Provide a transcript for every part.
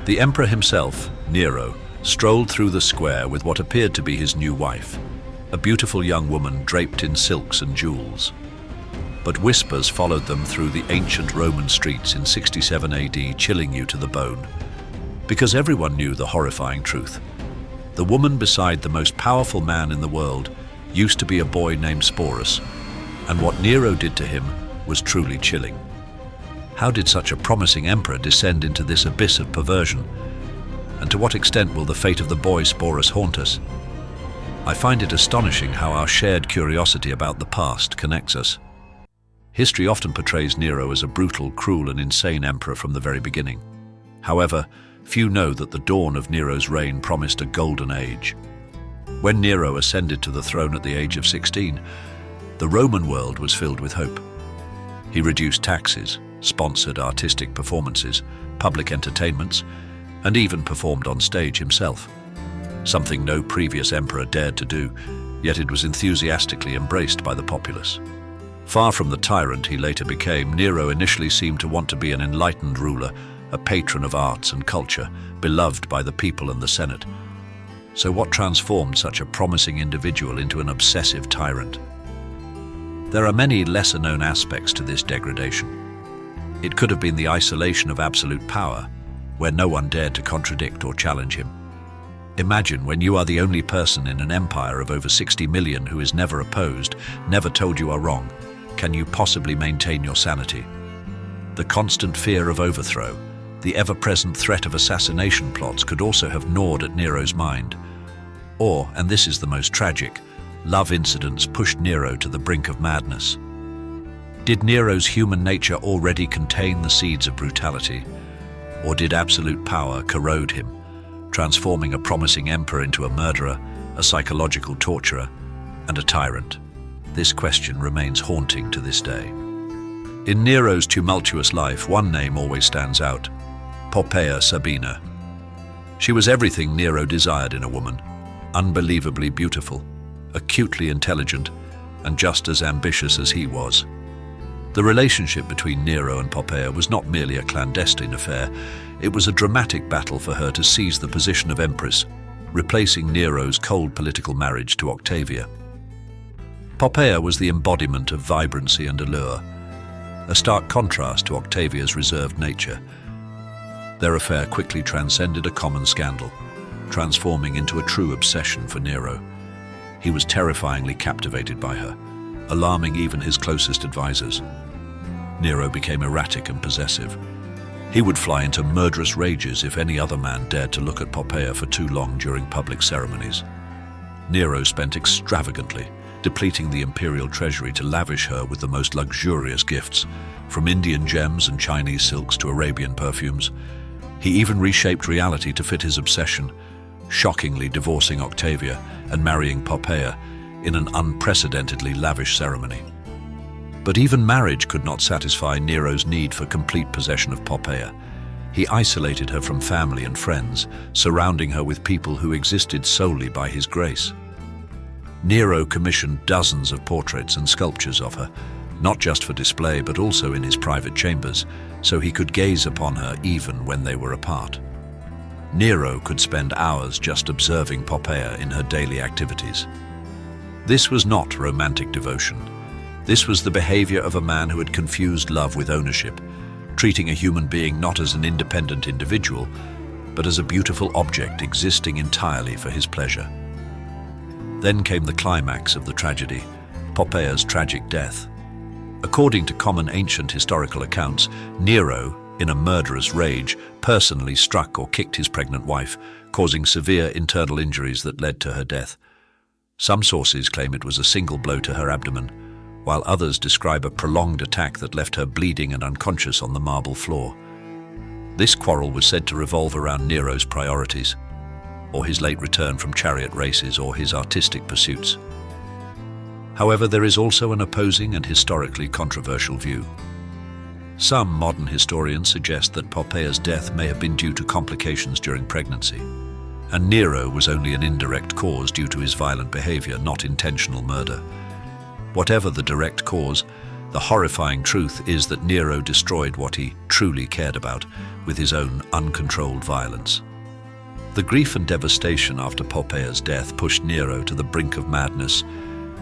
The emperor himself, Nero, strolled through the square with what appeared to be his new wife, a beautiful young woman draped in silks and jewels. But whispers followed them through the ancient Roman streets in 67 AD, chilling you to the bone. Because everyone knew the horrifying truth. The woman beside the most powerful man in the world used to be a boy named Sporus, and what Nero did to him was truly chilling. How did such a promising emperor descend into this abyss of perversion? And to what extent will the fate of the boy Sporus haunt us? I find it astonishing how our shared curiosity about the past connects us. History often portrays Nero as a brutal, cruel, and insane emperor from the very beginning. However, few know that the dawn of Nero's reign promised a golden age. When Nero ascended to the throne at the age of 16, the Roman world was filled with hope. He reduced taxes, sponsored artistic performances, public entertainments, and even performed on stage himself. Something no previous emperor dared to do, yet it was enthusiastically embraced by the populace. Far from the tyrant he later became, Nero initially seemed to want to be an enlightened ruler, a patron of arts and culture, beloved by the people and the Senate. So what transformed such a promising individual into an obsessive tyrant? There are many lesser-known aspects to this degradation. It could have been the isolation of absolute power, where no one dared to contradict or challenge him. Imagine when you are the only person in an empire of over 60 million who is never opposed, never told you are wrong. Can you possibly maintain your sanity? The constant fear of overthrow, the ever-present threat of assassination plots could also have gnawed at Nero's mind. Or, and this is the most tragic, love incidents pushed Nero to the brink of madness. Did Nero's human nature already contain the seeds of brutality? Or did absolute power corrode him, transforming a promising emperor into a murderer, a psychological torturer, and a tyrant? This question remains haunting to this day. In Nero's tumultuous life, one name always stands out: Poppaea Sabina. She was everything Nero desired in a woman: unbelievably beautiful, acutely intelligent, and just as ambitious as he was. The relationship between Nero and Poppaea was not merely a clandestine affair, it was a dramatic battle for her to seize the position of empress, replacing Nero's cold political marriage to Octavia. Poppaea was the embodiment of vibrancy and allure, a stark contrast to Octavia's reserved nature. Their affair quickly transcended a common scandal, transforming into a true obsession for Nero. He was terrifyingly captivated by her, alarming even his closest advisors. Nero became erratic and possessive. He would fly into murderous rages if any other man dared to look at Poppaea for too long during public ceremonies. Nero spent extravagantly, depleting the imperial treasury to lavish her with the most luxurious gifts, from Indian gems and Chinese silks to Arabian perfumes. He even reshaped reality to fit his obsession, shockingly divorcing Octavia and marrying Poppaea in an unprecedentedly lavish ceremony. But even marriage could not satisfy Nero's need for complete possession of Poppaea. He isolated her from family and friends, surrounding her with people who existed solely by his grace. Nero commissioned dozens of portraits and sculptures of her, not just for display but also in his private chambers, so he could gaze upon her even when they were apart. Nero could spend hours just observing Poppaea in her daily activities. This was not romantic devotion. This was the behavior of a man who had confused love with ownership, treating a human being not as an independent individual, but as a beautiful object existing entirely for his pleasure. Then came the climax of the tragedy, Poppaea's tragic death. According to common ancient historical accounts, Nero, in a murderous rage, personally struck or kicked his pregnant wife, causing severe internal injuries that led to her death. Some sources claim it was a single blow to her abdomen, while others describe a prolonged attack that left her bleeding and unconscious on the marble floor. This quarrel was said to revolve around Nero's priorities, or his late return from chariot races, or his artistic pursuits. However, there is also an opposing and historically controversial view. Some modern historians suggest that Poppaea's death may have been due to complications during pregnancy, and Nero was only an indirect cause due to his violent behavior, not intentional murder. Whatever the direct cause, The horrifying truth is that Nero destroyed what he truly cared about with his own uncontrolled violence. The grief and devastation after Poppæa's death pushed Nero to the brink of madness.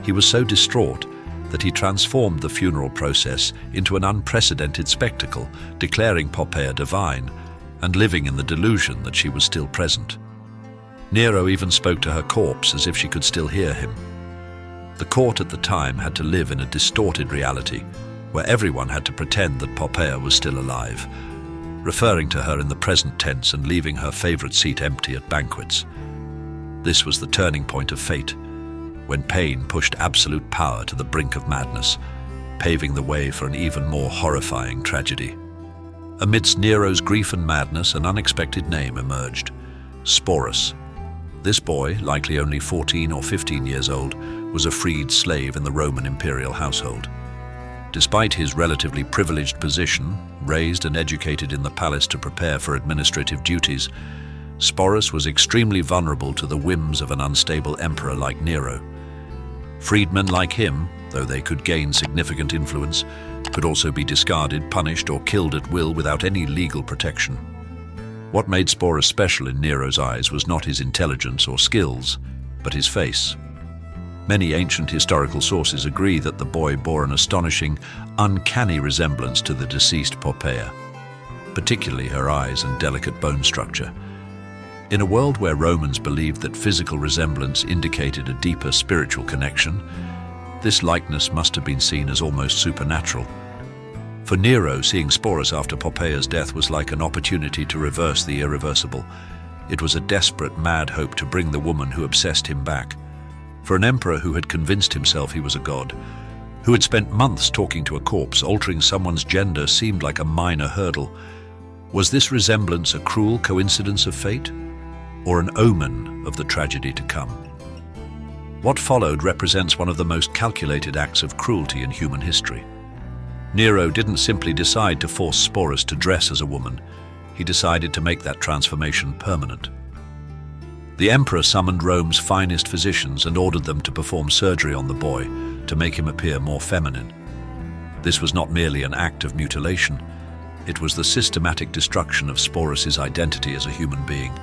He was so distraught that he transformed the funeral process into an unprecedented spectacle, declaring Poppæa divine and living in the delusion that she was still present. Nero even spoke to her corpse as if she could still hear him. The court at the time had to live in a distorted reality, where everyone had to pretend that Poppæa was still alive, referring to her in the present tense and leaving her favorite seat empty at banquets. This was the turning point of fate, when pain pushed absolute power to the brink of madness, paving the way for an even more horrifying tragedy. Amidst Nero's grief and madness, an unexpected name emerged: Sporus. This boy, likely only 14 or 15 years old, was a freed slave in the Roman imperial household. Despite his relatively privileged position, raised and educated in the palace to prepare for administrative duties, Sporus was extremely vulnerable to the whims of an unstable emperor like Nero. Freedmen like him, though they could gain significant influence, could also be discarded, punished, or killed at will without any legal protection. What made Sporus special in Nero's eyes was not his intelligence or skills, but his face. Many ancient historical sources agree that the boy bore an astonishing, uncanny resemblance to the deceased Poppæa, particularly her eyes and delicate bone structure. In a world where Romans believed that physical resemblance indicated a deeper spiritual connection, this likeness must have been seen as almost supernatural. For Nero, seeing Sporus after Poppæa's death was like an opportunity to reverse the irreversible. It was a desperate, mad hope to bring the woman who obsessed him back. For an emperor who had convinced himself he was a god, who had spent months talking to a corpse, altering someone's gender seemed like a minor hurdle. Was this resemblance a cruel coincidence of fate, or an omen of the tragedy to come? What followed represents one of the most calculated acts of cruelty in human history. Nero didn't simply decide to force Sporus to dress as a woman. He decided to make that transformation permanent. The emperor summoned Rome's finest physicians and ordered them to perform surgery on the boy to make him appear more feminine. This was not merely an act of mutilation. It was the systematic destruction of Sporus's identity as a human being.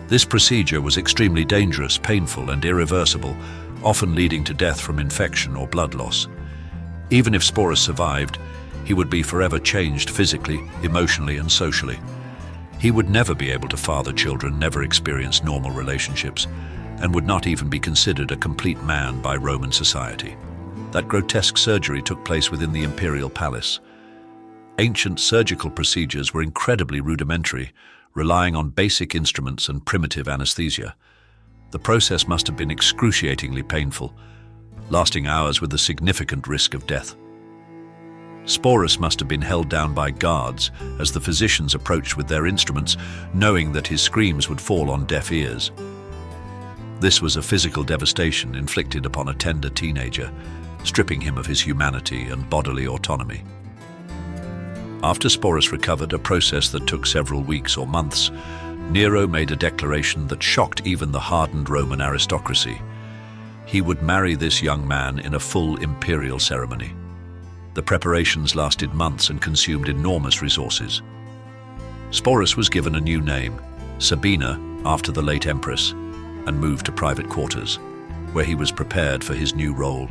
This procedure was extremely dangerous, painful, and irreversible, often leading to death from infection or blood loss. Even if Sporus survived, he would be forever changed physically, emotionally, and socially. He would never be able to father children, never experience normal relationships, and would not even be considered a complete man by Roman society. That grotesque surgery took place within the imperial palace. Ancient surgical procedures were incredibly rudimentary, relying on basic instruments and primitive anesthesia. The process must have been excruciatingly painful, lasting hours with a significant risk of death. Sporus must have been held down by guards as the physicians approached with their instruments, knowing that his screams would fall on deaf ears. This was a physical devastation inflicted upon a tender teenager, stripping him of his humanity and bodily autonomy. After Sporus recovered, a process that took several weeks or months, Nero made a declaration that shocked even the hardened Roman aristocracy. He would marry this young man in a full imperial ceremony. The preparations lasted months and consumed enormous resources. Sporus was given a new name, Sabina, after the late empress, and moved to private quarters, where he was prepared for his new role.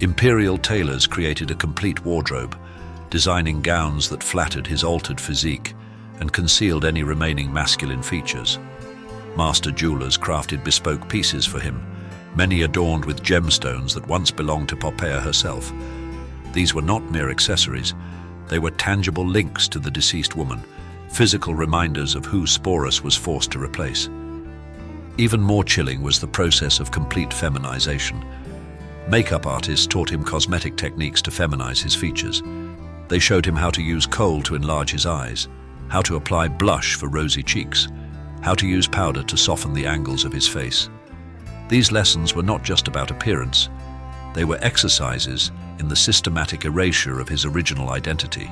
Imperial tailors created a complete wardrobe, designing gowns that flattered his altered physique and concealed any remaining masculine features. Master jewelers crafted bespoke pieces for him, many adorned with gemstones that once belonged to Poppæa herself. These were not mere accessories. They were tangible links to the deceased woman, physical reminders of who Sporus was forced to replace. Even more chilling was the process of complete feminization. Makeup artists taught him cosmetic techniques to feminize his features. They showed him how to use kohl to enlarge his eyes, how to apply blush for rosy cheeks, how to use powder to soften the angles of his face. These lessons were not just about appearance. They were exercises in the systematic erasure of his original identity.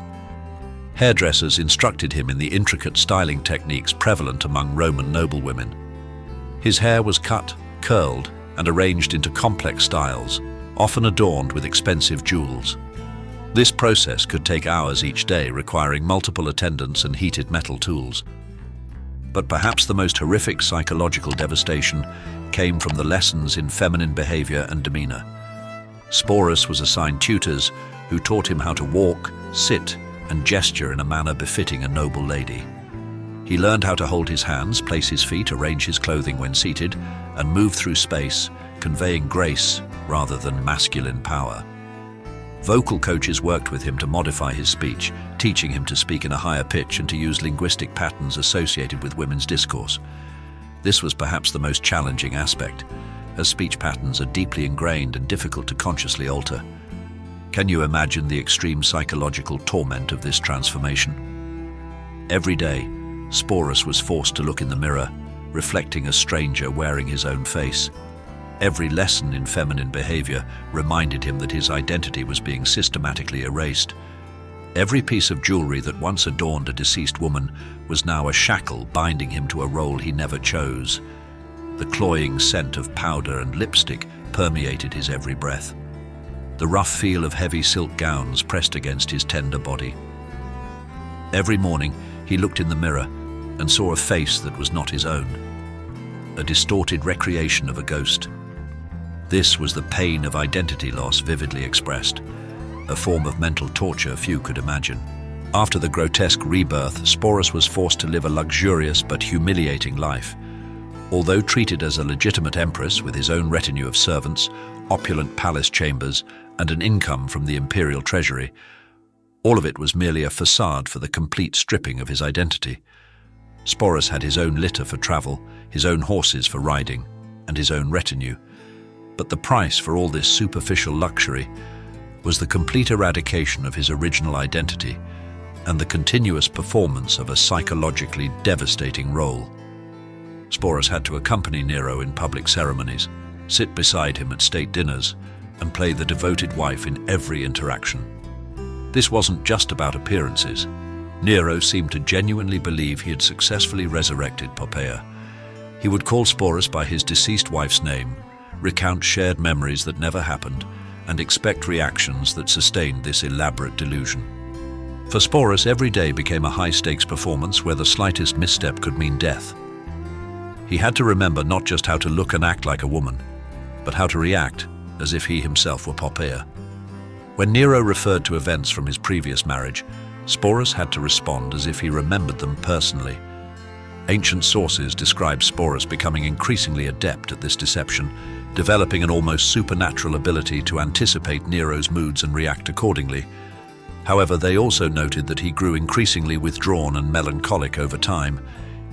Hairdressers instructed him in the intricate styling techniques prevalent among Roman noblewomen. His hair was cut, curled, and arranged into complex styles, often adorned with expensive jewels. This process could take hours each day, requiring multiple attendants and heated metal tools. But perhaps the most horrific psychological devastation came from the lessons in feminine behavior and demeanor. Sporus was assigned tutors who taught him how to walk, sit, and gesture in a manner befitting a noble lady. He learned how to hold his hands, place his feet, arrange his clothing when seated, and move through space, conveying grace rather than masculine power. Vocal coaches worked with him to modify his speech, teaching him to speak in a higher pitch and to use linguistic patterns associated with women's discourse. This was perhaps the most challenging aspect, as speech patterns are deeply ingrained and difficult to consciously alter. Can you imagine the extreme psychological torment of this transformation? Every day, Sporus was forced to look in the mirror, reflecting a stranger wearing his own face. Every lesson in feminine behavior reminded him that his identity was being systematically erased. Every piece of jewelry that once adorned a deceased woman was now a shackle binding him to a role he never chose. The cloying scent of powder and lipstick permeated his every breath. The rough feel of heavy silk gowns pressed against his tender body. Every morning, he looked in the mirror and saw a face that was not his own, a distorted recreation of a ghost. This was the pain of identity loss vividly expressed, a form of mental torture few could imagine. After the grotesque rebirth, Sporus was forced to live a luxurious but humiliating life. Although treated as a legitimate empress with his own retinue of servants, opulent palace chambers, and an income from the imperial treasury, all of it was merely a facade for the complete stripping of his identity. Sporus had his own litter for travel, his own horses for riding, and his own retinue. But the price for all this superficial luxury was the complete eradication of his original identity and the continuous performance of a psychologically devastating role. Sporus had to accompany Nero in public ceremonies, sit beside him at state dinners, and play the devoted wife in every interaction. This wasn't just about appearances. Nero seemed to genuinely believe he had successfully resurrected Poppaea. He would call Sporus by his deceased wife's name, recount shared memories that never happened, and expect reactions that sustained this elaborate delusion. For Sporus, every day became a high-stakes performance where the slightest misstep could mean death. He had to remember not just how to look and act like a woman, but how to react as if he himself were Poppaea. When Nero referred to events from his previous marriage, Sporus had to respond as if he remembered them personally. Ancient sources describe Sporus becoming increasingly adept at this deception, developing an almost supernatural ability to anticipate Nero's moods and react accordingly. However, they also noted that he grew increasingly withdrawn and melancholic over time,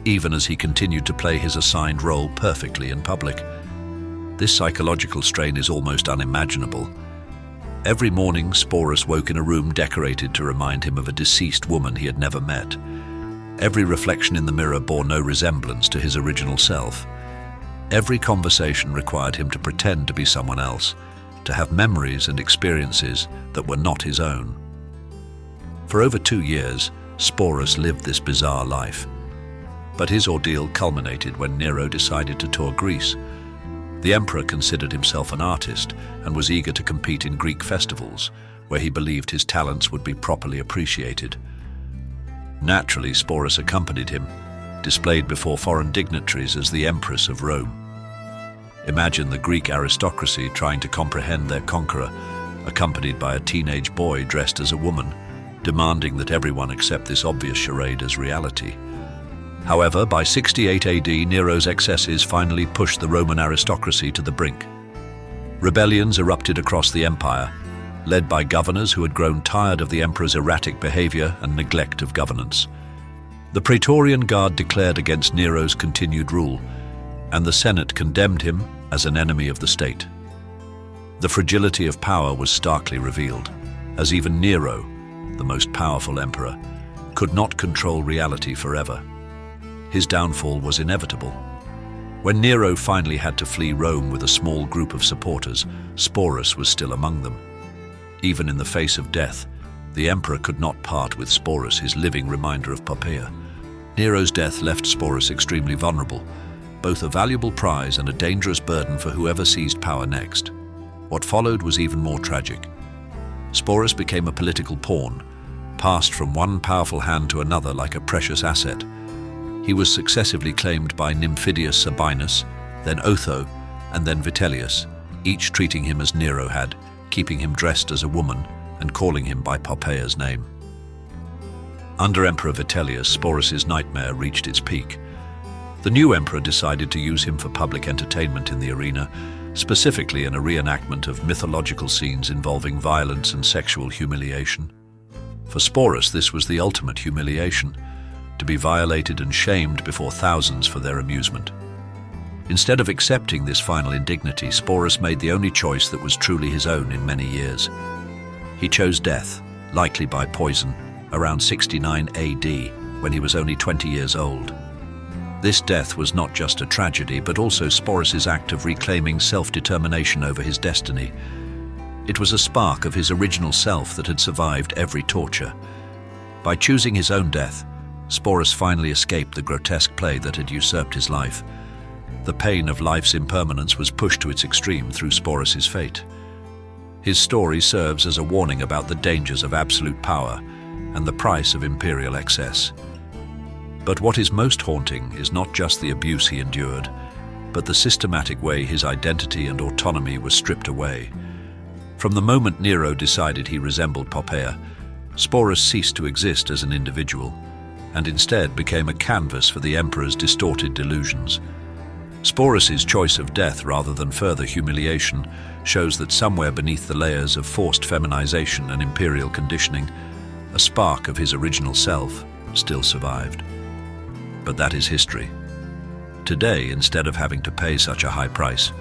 even as he continued to play his assigned role perfectly in public. This psychological strain is almost unimaginable. Every morning, Sporus woke in a room decorated to remind him of a deceased woman he had never met. Every reflection in the mirror bore no resemblance to his original self. Every conversation required him to pretend to be someone else, to have memories and experiences that were not his own. For over 2 years, Sporus lived this bizarre life. But his ordeal culminated when Nero decided to tour Greece. The emperor considered himself an artist and was eager to compete in Greek festivals, where he believed his talents would be properly appreciated. Naturally, Sporus accompanied him, displayed before foreign dignitaries as the Empress of Rome. Imagine the Greek aristocracy trying to comprehend their conqueror, accompanied by a teenage boy dressed as a woman, demanding that everyone accept this obvious charade as reality. However, by 68 AD, Nero's excesses finally pushed the Roman aristocracy to the brink. Rebellions erupted across the empire, led by governors who had grown tired of the emperor's erratic behavior and neglect of governance. The Praetorian Guard declared against Nero's continued rule, and the Senate condemned him as an enemy of the state. The fragility of power was starkly revealed, as even Nero, the most powerful emperor, could not control reality forever. His downfall was inevitable. When Nero finally had to flee Rome with a small group of supporters, Sporus was still among them. Even in the face of death, the emperor could not part with Sporus, his living reminder of Poppaea. Nero's death left Sporus extremely vulnerable, both a valuable prize and a dangerous burden for whoever seized power next. What followed was even more tragic. Sporus became a political pawn, passed from one powerful hand to another like a precious asset. He was successively claimed by Nymphidius Sabinus, then Otho, and then Vitellius, each treating him as Nero had, keeping him dressed as a woman and calling him by Poppeia's name. Under Emperor Vitellius, Sporus's nightmare reached its peak. The new emperor decided to use him for public entertainment in the arena, specifically in a reenactment of mythological scenes involving violence and sexual humiliation. For Sporus, this was the ultimate humiliation, to be violated and shamed before thousands for their amusement. Instead of accepting this final indignity, Sporus made the only choice that was truly his own in many years. He chose death, likely by poison, around 69 AD, when he was only 20 years old. This death was not just a tragedy, but also Sporus's act of reclaiming self-determination over his destiny. It was a spark of his original self that had survived every torture. By choosing his own death, Sporus finally escaped the grotesque plague that had usurped his life. The pain of life's impermanence was pushed to its extreme through Sporus's fate. His story serves as a warning about the dangers of absolute power and the price of imperial excess. But what is most haunting is not just the abuse he endured, but the systematic way his identity and autonomy were stripped away. From the moment Nero decided he resembled Poppaea, Sporus ceased to exist as an individual, and instead became a canvas for the emperor's distorted delusions. Sporus's choice of death rather than further humiliation shows that somewhere beneath the layers of forced feminization and imperial conditioning, a spark of his original self still survived. But that is history. Today, instead of having to pay such a high price,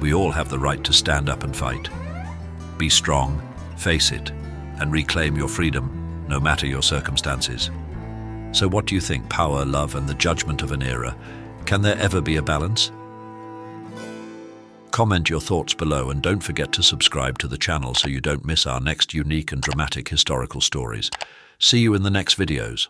we all have the right to stand up and fight. Be strong, face it, and reclaim your freedom, no matter your circumstances. So what do you think? Power, love, and the judgment of an era. Can there ever be a balance? Comment your thoughts below and don't forget to subscribe to the channel so you don't miss our next unique and dramatic historical stories. See you in the next videos.